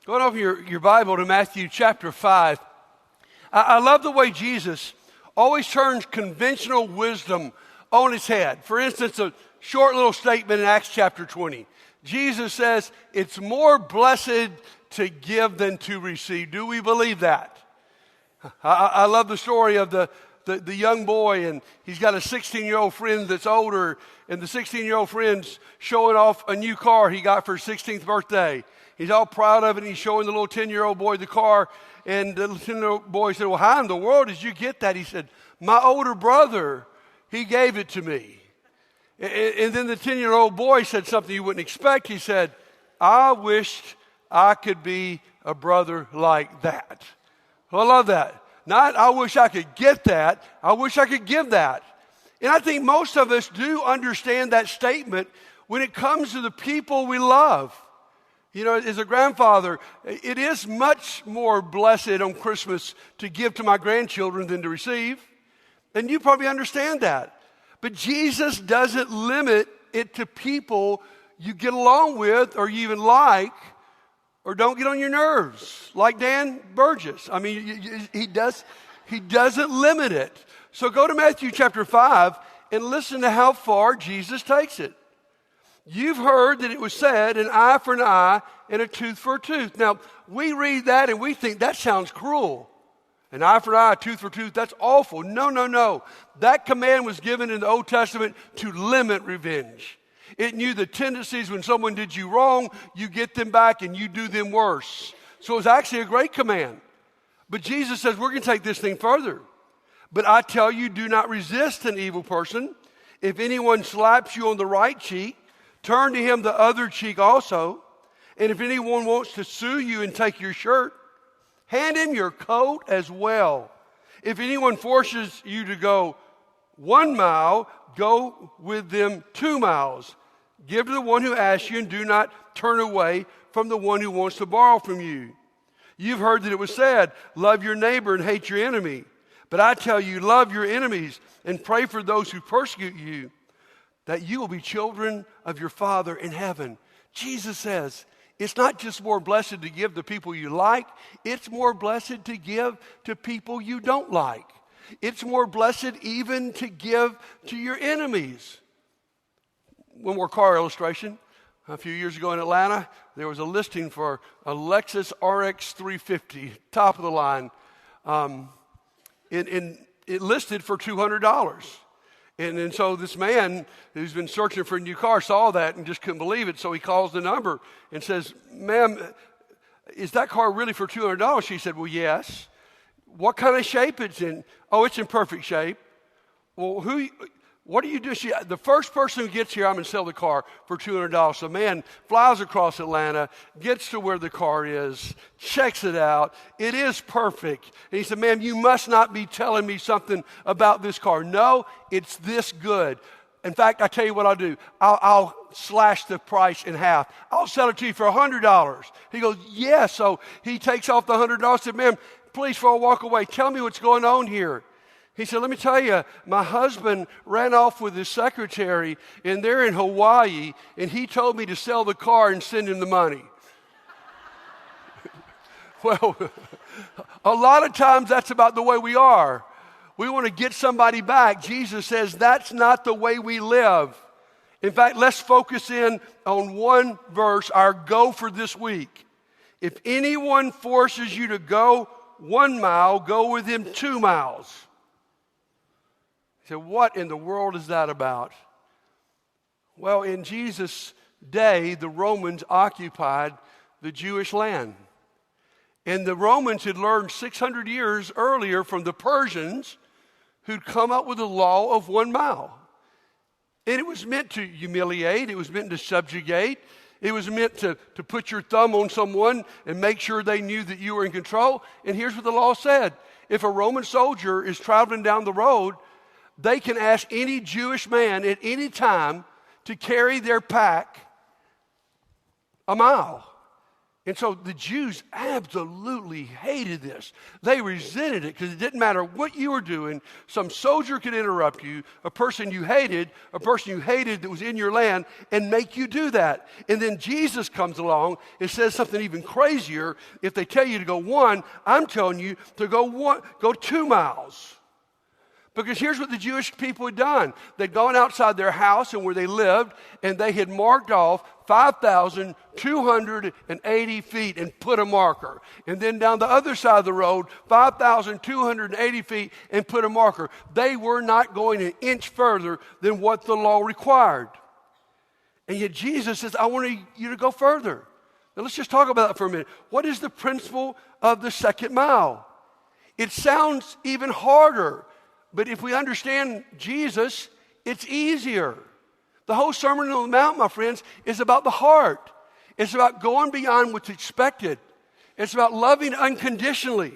Going over your Bible to Matthew chapter 5. I love the way Jesus always turns conventional wisdom on its head. For instance, a short little statement in Acts chapter 20. Jesus says, it's more blessed to give than to receive. Do we believe that? I love the story of the young boy, and he's got a 16-year-old friend that's older, and the 16-year-old friend's showing off a new car he got for his 16th birthday. He's all proud of it, and he's showing the little 10-year-old boy the car, and the 10-year-old boy said, well, how in the world did you get that? He said, my older brother, he gave it to me. And then the 10-year-old boy said something you wouldn't expect. He said, I wished I could be a brother like that. Well, I love that. Not, I wish I could get that. I wish I could give that. And I think most of us do understand that statement when it comes to the people we love. You know, as a grandfather, it is much more blessed on Christmas to give to my grandchildren than to receive. And you probably understand that. But Jesus doesn't limit it to people you get along with or you even like or don't get on your nerves, like Dan Burgess. I mean, he doesn't limit it. So go to Matthew chapter 5 and listen to how far Jesus takes it. You've heard that it was said, an eye for an eye and a tooth for a tooth. Now, we read that and we think that sounds cruel. An eye for an eye, a tooth for a tooth, that's awful. No. That command was given in the Old Testament to limit revenge. It knew the tendencies when someone did you wrong, you get them back and you do them worse. So it was actually a great command. But Jesus says, we're going to take this thing further. But I tell you, do not resist an evil person. If anyone slaps you on the right cheek, turn to him the other cheek also. And if anyone wants to sue you and take your shirt, hand him your coat as well. If anyone forces you to go 1 mile, go with them 2 miles. Give to the one who asks you, and do not turn away from the one who wants to borrow from you. You've heard that it was said, love your neighbor and hate your enemy. But I tell you, love your enemies and pray for those who persecute you, that you will be children of your Father in heaven. Jesus says, it's not just more blessed to give to people you like, it's more blessed to give to people you don't like. It's more blessed even to give to your enemies. One more car illustration. A few years ago in Atlanta, there was a listing for a Lexus RX 350, top of the line. It listed for $200. And so this man who's been searching for a new car saw that and just couldn't believe it. So he calls the number and says, ma'am, is that car really for $200? She said, well, yes. What kind of shape it's in? Oh, it's in perfect shape. Well, what do you do? The first person who gets here, I'm going to sell the car for $200. So man flies across Atlanta, gets to where the car is, checks it out. It is perfect. And he said, ma'am, you must not be telling me something about this car. No, it's this good. In fact, I tell you what I'll do. I'll slash the price in half. I'll sell it to you for $100. He goes, yes. So he takes off the $100. Said, ma'am, please, before I walk away, tell me what's going on here. He said, let me tell you, my husband ran off with his secretary, and they're in Hawaii, and he told me to sell the car and send him the money. Well, a lot of times that's about the way we are. We want to get somebody back. Jesus says that's not the way we live. In fact, let's focus in on one verse, our go for this week. If anyone forces you to go 1 mile, go with him 2 miles. So what in the world is that about? Well, in Jesus' day, the Romans occupied the Jewish land. And the Romans had learned 600 years earlier from the Persians who'd come up with a law of 1 mile. And it was meant to humiliate. It was meant to subjugate. It was meant to put your thumb on someone and make sure they knew that you were in control. And here's what the law said. If a Roman soldier is traveling down the road, they can ask any Jewish man at any time to carry their pack 1 mile. And so the Jews absolutely hated this. They resented it because it didn't matter what you were doing. Some soldier could interrupt you, a person you hated that was in your land, and make you do that. And then Jesus comes along and says something even crazier. If they tell you to go 1, I'm telling you to go 2 miles. Because here's what the Jewish people had done. They'd gone outside their house and where they lived, and they had marked off 5,280 feet and put a marker. And then down the other side of the road, 5,280 feet and put a marker. They were not going an inch further than what the law required. And yet Jesus says, I want you to go further. Now let's just talk about that for a minute. What is the principle of the second mile? It sounds even harder. But if we understand Jesus, it's easier. The whole Sermon on the Mount, my friends, is about the heart. It's about going beyond what's expected. It's about loving unconditionally.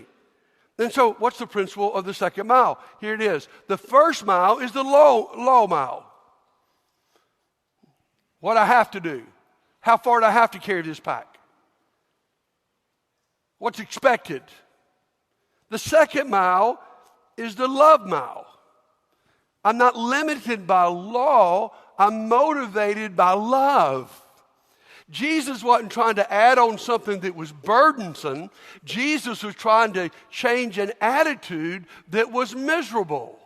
And so what's the principle of the second mile? Here it is. The first mile is the low mile. What I have to do. How far do I have to carry this pack? What's expected? The second mile is the love mile. I'm not limited by law. I'm motivated by love. Jesus wasn't trying to add on something that was burdensome. Jesus was trying to change an attitude that was miserable.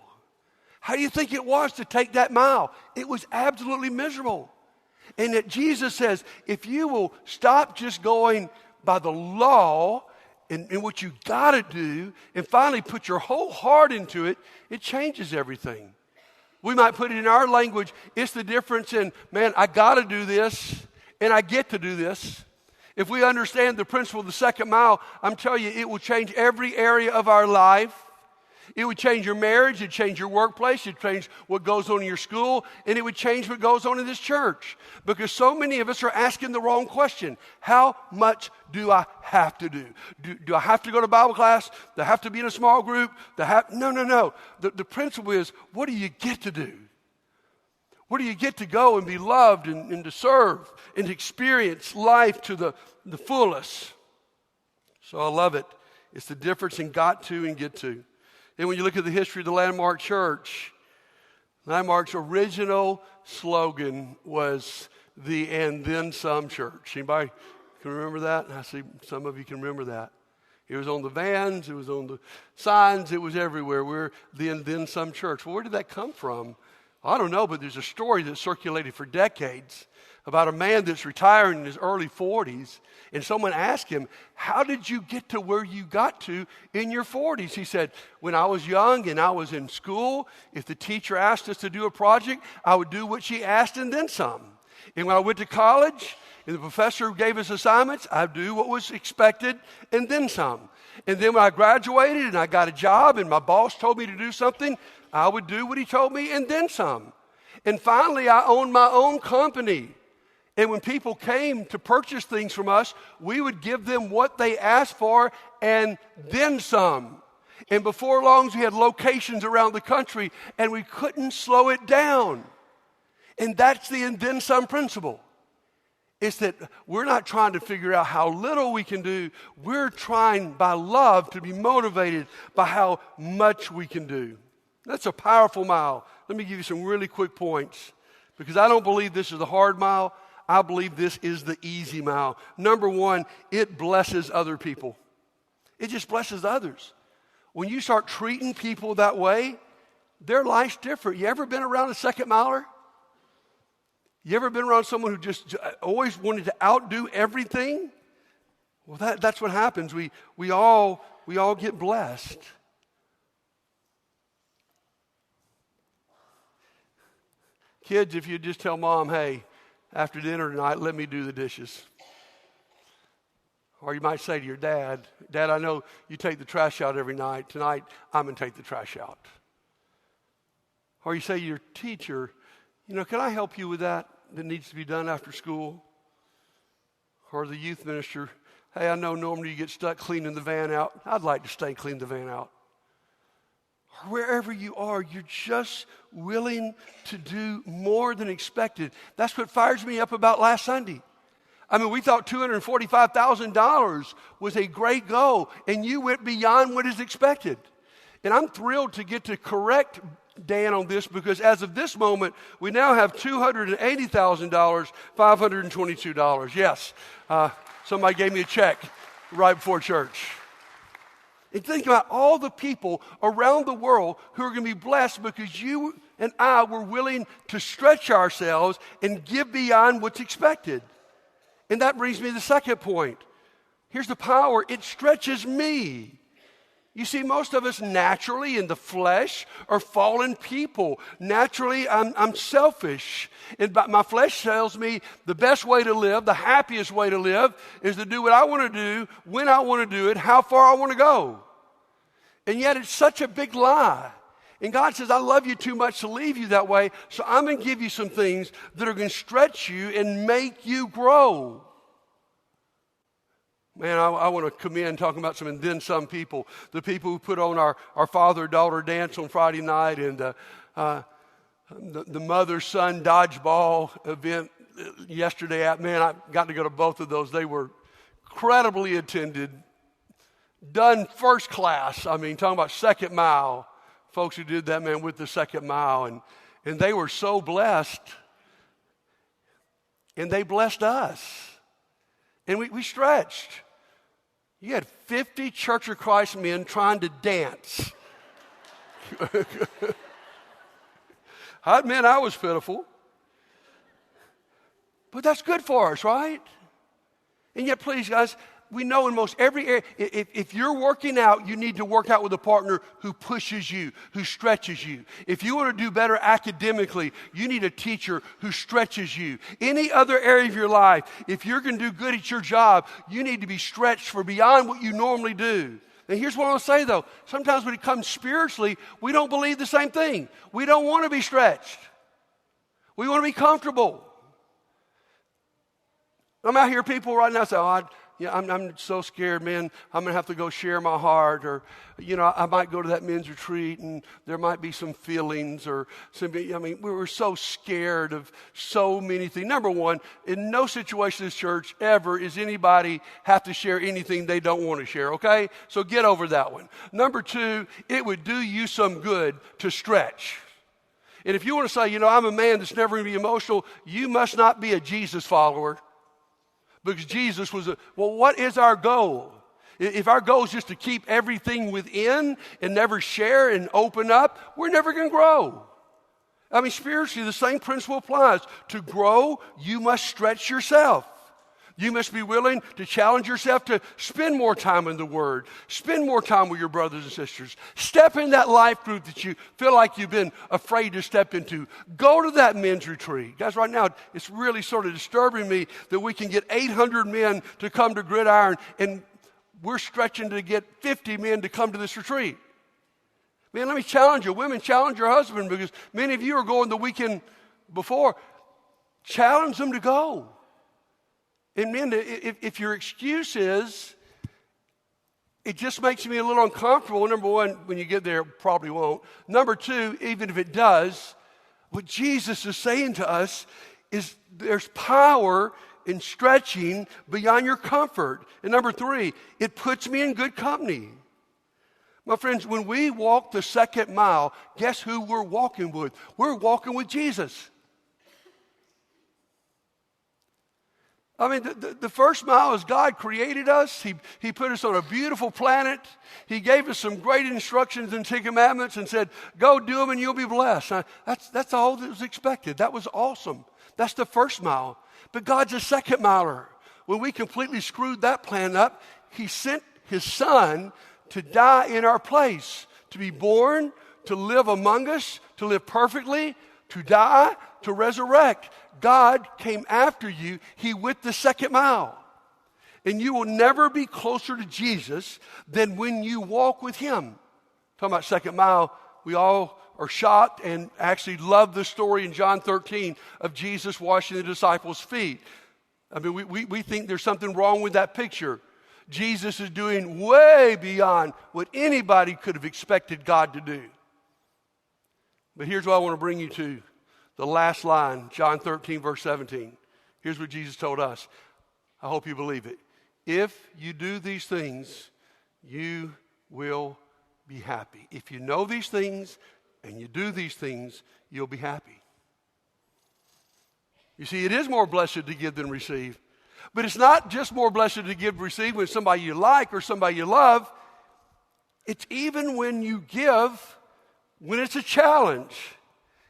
How do you think it was to take that mile? It was absolutely miserable. And that Jesus says, if you will stop just going by the law and what you got to do, and finally put your whole heart into it, it changes everything. We might put it in our language, it's the difference in, man, I got to do this, and I get to do this. If we understand the principle of the second mile, I'm telling you, it will change every area of our life. It would change your marriage, it'd change your workplace, it'd change what goes on in your school, and it would change what goes on in this church. Because so many of us are asking the wrong question. How much do I have to do? Do I have to go to Bible class? Do I have to be in a small group? No. The principle is, what do you get to do? Where do you get to go and be loved and to serve and to experience life to the fullest? So I love it. It's the difference in got to and get to. And when you look at the history of the Landmark Church, Landmark's original slogan was the and then some church. Anybody can remember that? I see some of you can remember that. It was on the vans, it was on the signs, it was everywhere. We're the and then some church. Well, where did that come from? I don't know, but there's a story that circulated for decades about a man that's retiring in his early 40s, and someone asked him, how did you get to where you got to in your 40s? He said, when I was young and I was in school, if the teacher asked us to do a project, I would do what she asked and then some. And when I went to college and the professor gave us assignments, I'd do what was expected and then some. And then when I graduated and I got a job and my boss told me to do something, I would do what he told me and then some. And finally, I owned my own company. And when people came to purchase things from us, we would give them what they asked for and then some. And before long, we had locations around the country, and we couldn't slow it down. And that's the and then some principle. It's that we're not trying to figure out how little we can do. We're trying by love to be motivated by how much we can do. That's a powerful mile. Let me give you some really quick points, because I don't believe this is the hard mile. I believe this is the easy mile. Number one, it blesses other people. It just blesses others. When you start treating people that way, their life's different. You ever been around a second miler? You ever been around someone who just always wanted to outdo everything? Well, that's what happens. We all get blessed. Kids, if you just tell mom, hey, after dinner tonight, let me do the dishes. Or you might say to your dad, Dad, I know you take the trash out every night. Tonight, I'm going to take the trash out. Or you say to your teacher, can I help you with that needs to be done after school? Or the youth minister, hey, I know normally you get stuck cleaning the van out. I'd like to stay clean the van out. Or wherever you are, you're just willing to do more than expected. That's what fires me up about last Sunday. I mean, we thought $245,000 was a great goal, and you went beyond what is expected. And I'm thrilled to get to correct Dan on this, because as of this moment, we now have $280,000, $522. Yes, somebody gave me a check right before church. And think about all the people around the world who are going to be blessed because you and I were willing to stretch ourselves and give beyond what's expected. And that brings me to the second point. Here's the power. It stretches me. You see, most of us naturally in the flesh are fallen people. Naturally, I'm selfish. And my flesh tells me the best way to live, the happiest way to live, is to do what I want to do, when I want to do it, how far I want to go. And yet it's such a big lie. And God says, I love you too much to leave you that way, so I'm going to give you some things that are going to stretch you and make you grow. Man, I want to commend, talking about some and then some people, the people who put on our father-daughter dance on Friday night, and the mother-son dodgeball event yesterday. Man, I got to go to both of those. They were incredibly attended, done first class. I mean, talking about second mile. Folks who did that, man, with the second mile. And they were so blessed. And they blessed us. And we stretched. You had 50 Church of Christ men trying to dance. I admit I was pitiful. But that's good for us, right? And yet, please, guys, we know in most every area, if you're working out, you need to work out with a partner who pushes you, who stretches you. If you want to do better academically, you need a teacher who stretches you. Any other area of your life, if you're going to do good at your job, you need to be stretched for beyond what you normally do. And here's what I'll say, though. Sometimes when it comes spiritually, we don't believe the same thing. We don't want to be stretched. We want to be comfortable. I'm out here, people right now say, I'm so scared, man. I'm going to have to go share my heart, or, I might go to that men's retreat and there might be some feelings or something. I mean, we were so scared of so many things. Number one, in no situation in this church ever is anybody have to share anything they don't want to share, okay? So get over that one. Number two, it would do you some good to stretch. And if you want to say, I'm a man that's never going to be emotional, you must not be a Jesus follower. Because Jesus was what is our goal? If our goal is just to keep everything within and never share and open up, we're never going to grow. I mean, spiritually, the same principle applies. To grow, you must stretch yourself. You must be willing to challenge yourself to spend more time in the Word. Spend more time with your brothers and sisters. Step in that life group that you feel like you've been afraid to step into. Go to that men's retreat. Guys, right now, it's really sort of disturbing me that we can get 800 men to come to Gridiron, and we're stretching to get 50 men to come to this retreat. Man, let me challenge you. Women, challenge your husband, because many of you are going the weekend before. Challenge them to go. And men, if your excuse is, it just makes me a little uncomfortable. Number one, when you get there, it probably won't. Number two, even if it does, what Jesus is saying to us is there's power in stretching beyond your comfort. And number three, it puts me in good company. My friends, when we walk the second mile, guess who we're walking with? We're walking with Jesus. I mean, the first mile is God created us. He put us on a beautiful planet. He gave us some great instructions and 10 commandments and said, go do them and you'll be blessed. That's all that was expected. That was awesome. That's the first mile. But God's a second miler. When we completely screwed that plan up, He sent His Son to die in our place, to be born, to live among us, to live perfectly, to die, to resurrect. God came after you. He went the second mile. And you will never be closer to Jesus than when you walk with Him. Talking about second mile, we all are shocked and actually love the story in John 13 of Jesus washing the disciples' feet. I mean, we think there's something wrong with that picture. Jesus is doing way beyond what anybody could have expected God to do. But here's what I want to bring you to. The last line, John 13, verse 17. Here's what Jesus told us. I hope you believe it. If you do these things, you will be happy. If you know these things and you do these things, you'll be happy. You see, it is more blessed to give than receive. But it's not just more blessed to give and receive when somebody you like or somebody you love. It's even when you give, when it's a challenge.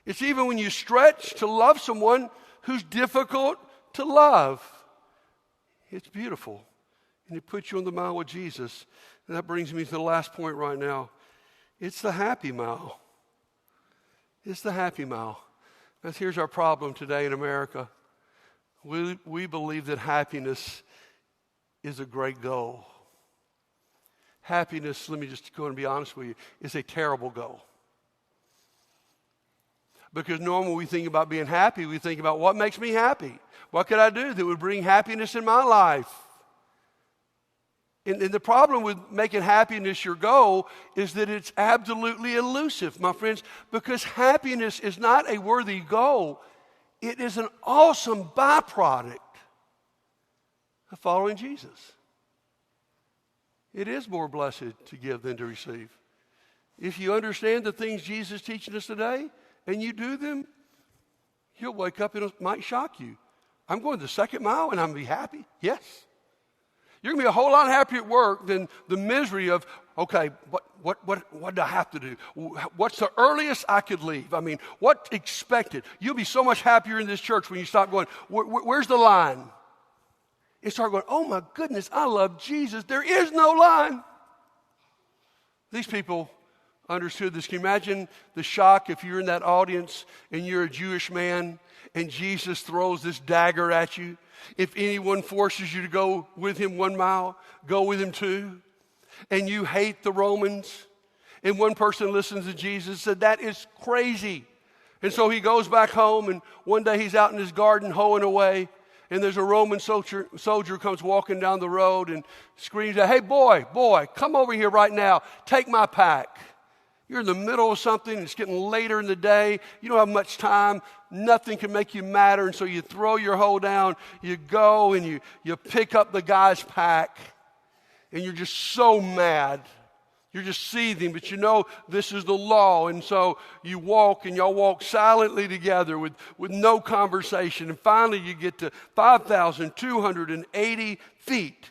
It's even when you stretch to love someone who's difficult to love. It's beautiful. And it puts you on the mile with Jesus. And that brings me to the last point right now. It's the happy mile. It's the happy mile. Because here's our problem today in America. We believe that happiness is a great goal. Happiness, let me just go and be honest with you, is a terrible goal. Because normally we think about being happy, we think about what makes me happy. What could I do that would bring happiness in my life? And the problem with making happiness your goal is that it's absolutely elusive, my friends, because happiness is not a worthy goal. It is an awesome byproduct of following Jesus. It is more blessed to give than to receive. If you understand the things Jesus is teaching us today and you do them, you'll wake up and it might shock you. I'm going the second mile and I'm going to be happy? Yes. You're going to be a whole lot happier at work than the misery of, okay, what do I have to do? What's the earliest I could leave? I mean, what's expected? You'll be so much happier in this church when you stop going, where's the line? And start going, oh my goodness, I love Jesus. There is no line. These people understood this. Can you imagine the shock if you're in that audience and you're a Jewish man and Jesus throws this dagger at you? If anyone forces you to go with him 1 mile, go with him 2. And you hate the Romans. And one person listens to Jesus and said, that is crazy. And so he goes back home, and one day he's out in his garden hoeing away, and there's a Roman soldier comes walking down the road and screams out, hey, boy, come over here right now. Take my pack. You're in the middle of something. It's getting later in the day. You don't have much time. Nothing can make you madder. And so you throw your hoe down. You go and you pick up the guy's pack. And you're just so mad. You're just seething. But you know this is the law. And so you walk and y'all walk silently together with no conversation. And finally you get to 5,280 feet.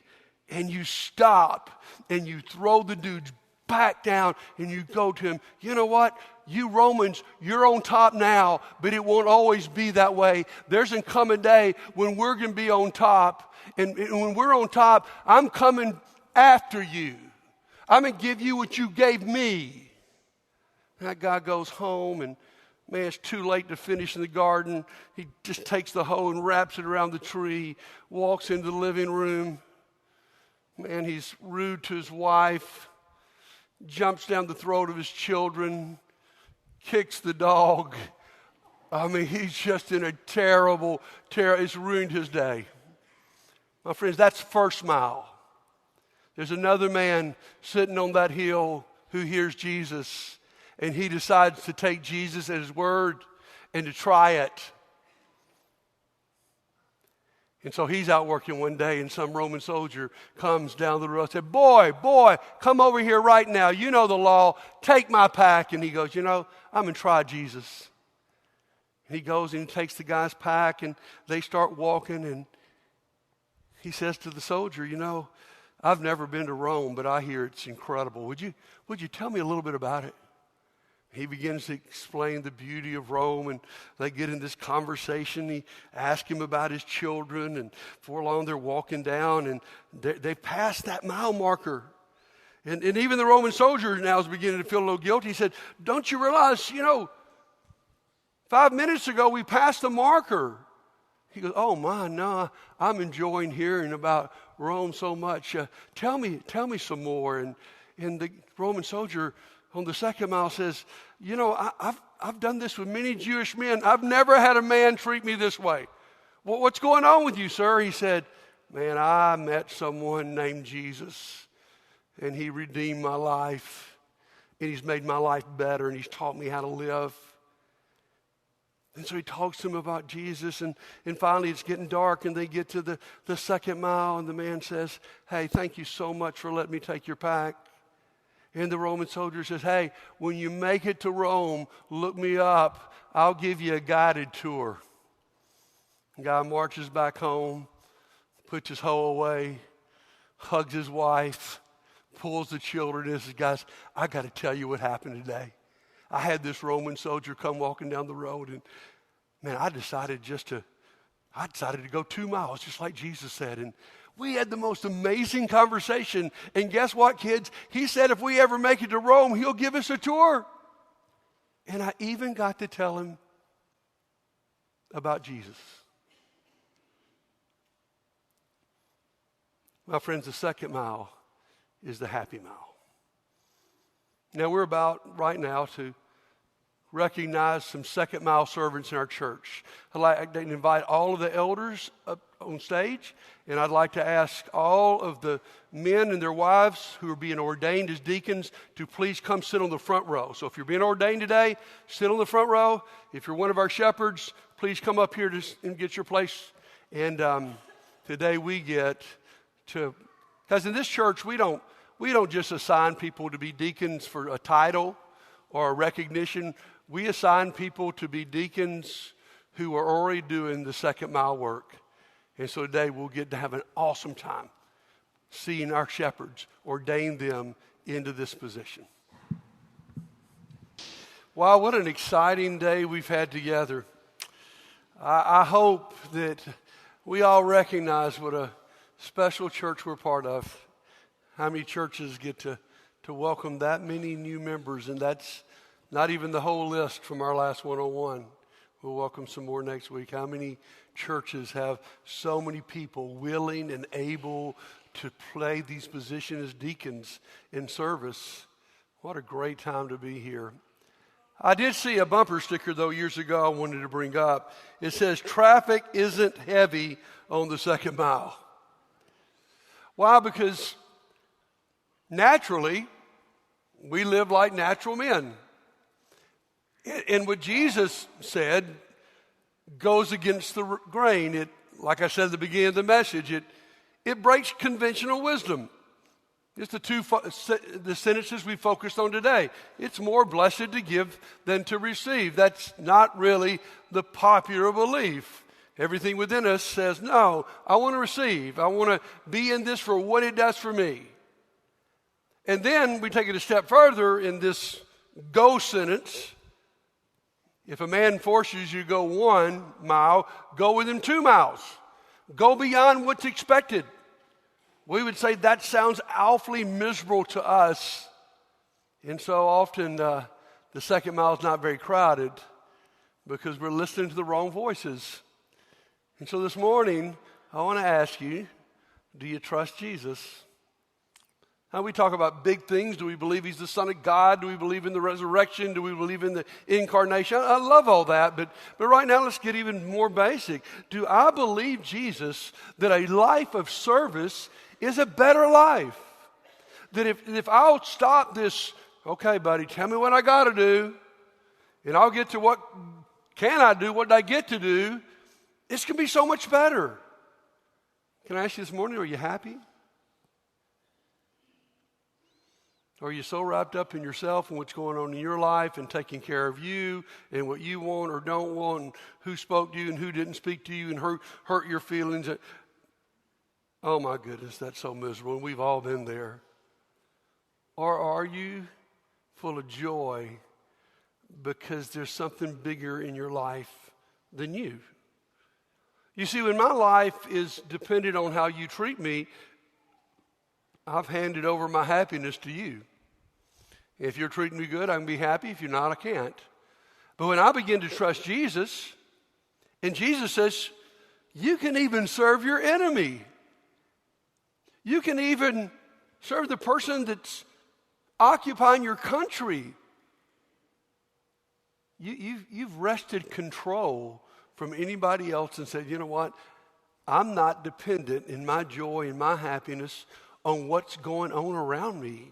And you stop and you throw the dude's back down and you go to him. You know what? You Romans, you're on top now, but it won't always be that way. There's a coming day when we're going to be on top. And when we're on top, I'm coming after you. I'm going to give you what you gave me. And that guy goes home and man, it's too late to finish in the garden. He just takes the hoe and wraps it around the tree, walks into the living room. Man, he's rude to his wife. Jumps down the throat of his children, kicks the dog. I mean, he's just in a terrible, it's ruined his day. My friends, that's first mile. There's another man sitting on that hill who hears Jesus, and he decides to take Jesus at his word and to try it. And so he's out working one day, and some Roman soldier comes down the road and said, boy, come over here right now. You know the law. Take my pack. And he goes, I'm going to try Jesus. And he goes and he takes the guy's pack, and they start walking. And he says to the soldier, I've never been to Rome, but I hear it's incredible. Would you tell me a little bit about it? He begins to explain the beauty of Rome, and they get in this conversation. He asks him about his children, and before long they're walking down, and they've passed that mile marker. And even the Roman soldier now is beginning to feel a little guilty. He said, don't you realize, 5 minutes ago we passed the marker. He goes, oh my, no, I'm enjoying hearing about Rome so much. Tell me some more. And the Roman soldier on the second mile says, I've done this with many Jewish men. I've never had a man treat me this way. Well, what's going on with you, sir? He said, man, I met someone named Jesus, and he redeemed my life, and he's made my life better, and he's taught me how to live. And so he talks to him about Jesus, and finally it's getting dark, and they get to the second mile, and the man says, hey, thank you so much for letting me take your pack. And the Roman soldier says, hey, when you make it to Rome, look me up. I'll give you a guided tour. The guy marches back home, puts his hoe away, hugs his wife, pulls the children, and says, guys, I got to tell you what happened today. I had this Roman soldier come walking down the road, and man, I decided to go 2 miles, just like Jesus said. And we had the most amazing conversation. And guess what, kids? He said if we ever make it to Rome, he'll give us a tour. And I even got to tell him about Jesus. My friends, the second mile is the happy mile. Now, we're about right now to recognize some second mile servants in our church. I'd like to invite all of the elders up on stage, and I'd like to ask all of the men and their wives who are being ordained as deacons to please come sit on the front row. So if you're being ordained today, sit on the front row. If you're one of our shepherds, please come up here and get your place. And today we get to, because in this church we don't just assign people to be deacons for a title or a recognition. We assign people to be deacons who are already doing the second mile work. And so today we'll get to have an awesome time seeing our shepherds ordain them into this position. Wow, what an exciting day we've had together. I hope that we all recognize what a special church we're part of. How many churches get to welcome that many new members? And that's not even the whole list from our last 101. We'll welcome some more next week. How many churches have so many people willing and able to play these positions as deacons in service? What a great time to be here. I did see a bumper sticker, though, years ago I wanted to bring up. It says, traffic isn't heavy on the second mile. Why? Because naturally, we live like natural men. And what Jesus said goes against the grain. It, like I said at the beginning of the message, it breaks conventional wisdom. It's the sentences we focused on today. It's more blessed to give than to receive. That's not really the popular belief. Everything within us says, no, I want to receive. I want to be in this for what it does for me. And then we take it a step further in this go sentence. If a man forces you to go 1 mile, go with him 2 miles. Go beyond what's expected. We would say that sounds awfully miserable to us. And so often the second mile is not very crowded because we're listening to the wrong voices. And so this morning, I want to ask you, do you trust Jesus? Now, we talk about big things. Do we believe he's the Son of God? Do we believe in the resurrection? Do we believe in the incarnation? I love all that, but right now let's get even more basic. Do I believe, Jesus, that a life of service is a better life? That if I'll stop this, okay, buddy, tell me what I got to do, and I'll get to what can I do, what I get to do, this can be so much better. Can I ask you this morning, are you happy? Are you so wrapped up in yourself and what's going on in your life and taking care of you and what you want or don't want and who spoke to you and who didn't speak to you and hurt your feelings? Oh my goodness, that's so miserable. And we've all been there. Or are you full of joy because there's something bigger in your life than you? You see, when my life is dependent on how you treat me, I've handed over my happiness to you. If you're treating me good, I can be happy. If you're not, I can't. But when I begin to trust Jesus, and Jesus says, you can even serve your enemy. You can even serve the person that's occupying your country. You've wrested control from anybody else and said, you know what? I'm not dependent in my joy and my happiness on what's going on around me.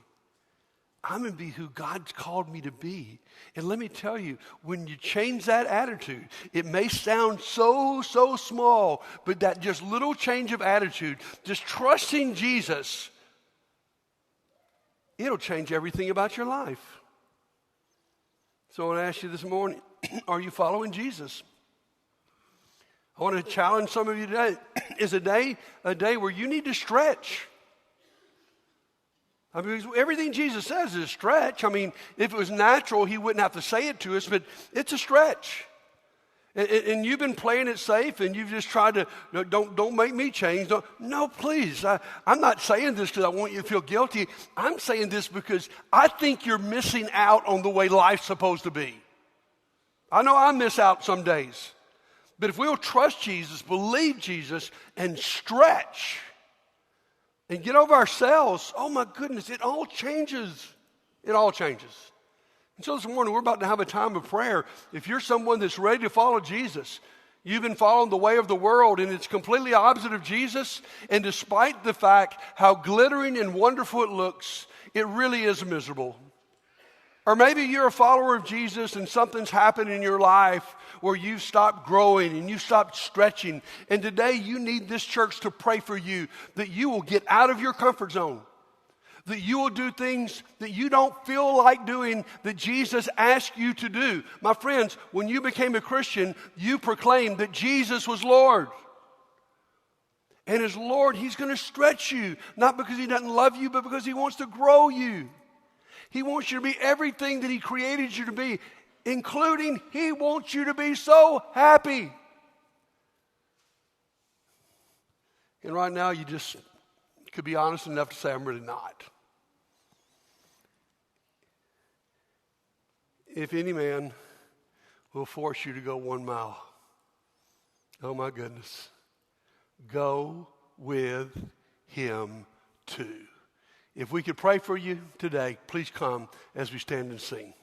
I'm going to be who God's called me to be. And let me tell you, when you change that attitude, it may sound so small, but that just little change of attitude, just trusting Jesus, it'll change everything about your life. So I want to ask you this morning, are you following Jesus? I want to challenge some of you today. Is a day where you need to stretch. I mean, everything Jesus says is a stretch. I mean, if it was natural, he wouldn't have to say it to us, but it's a stretch. And you've been playing it safe, and you've just tried to, don't make me change. No, please. I'm not saying this because I want you to feel guilty. I'm saying this because I think you're missing out on the way life's supposed to be. I know I miss out some days. But if we'll trust Jesus, believe Jesus, and stretch, and get over ourselves, oh my goodness, it all changes. It all changes. And so this morning, we're about to have a time of prayer. If you're someone that's ready to follow Jesus, you've been following the way of the world, and it's completely opposite of Jesus, and despite the fact how glittering and wonderful it looks, it really is miserable. Or maybe you're a follower of Jesus and something's happened in your life where you've stopped growing and you've stopped stretching. And today you need this church to pray for you that you will get out of your comfort zone. That you will do things that you don't feel like doing that Jesus asked you to do. My friends, when you became a Christian, you proclaimed that Jesus was Lord. And as Lord, he's going to stretch you. Not because he doesn't love you, but because he wants to grow you. He wants you to be everything that he created you to be, including he wants you to be so happy. And right now you just could be honest enough to say, I'm really not. If any man will force you to go 1 mile, oh my goodness, go with him too. If we could pray for you today, please come as we stand and sing.